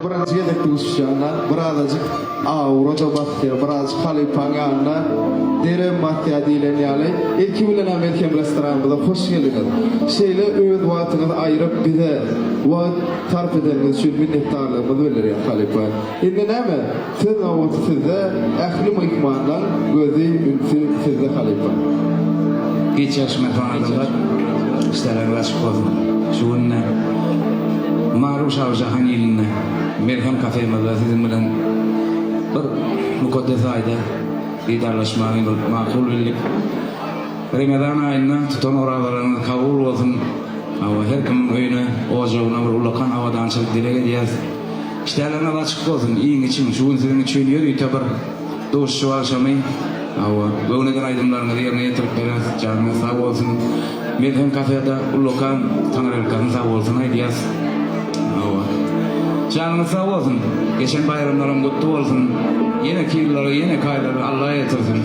Biraz yedek düşüşanlar, birazcık Avrupa batıyor, birazcık Halipangan'la derin batıyor diyen yani. İlki bilen Amerikan restoranında hoş geldiniz. Şeyle öz vaatınızı ayırıp bize vaat tarif edeniz için minnettarlığımızı bildirir Halipan. Şimdi ne mi? Siz o sizde ehli mıkmandan gözü ülfü sizde Halipan. Geç yaşma tanıdılar. İşler açık olsun. Şu günler Maruf Şavşahan iline Merhem kafemizde sizin bilen bir mukaddes ayda liderleşmeyi makul bilip Ramazan ayında tutan oralarını kabul olsun. Ama her kim öyle ocağına bir ulakan havadan çıkıp dile gideceğiz. İşlerine açık olsun. İyin için, şu gün sizin için yürü tabi dost şu akşamı. Ama böyle aydınlarını yerine getirip biraz canınız sağ olsun. Merhem kafede ulakan tanrılarınız sağ olsun aydiyiz. Canınız sağ olsun. Geçen bayramlarım kutlu olsun. Yine kirleri, yine kayları Allah'a getirsin.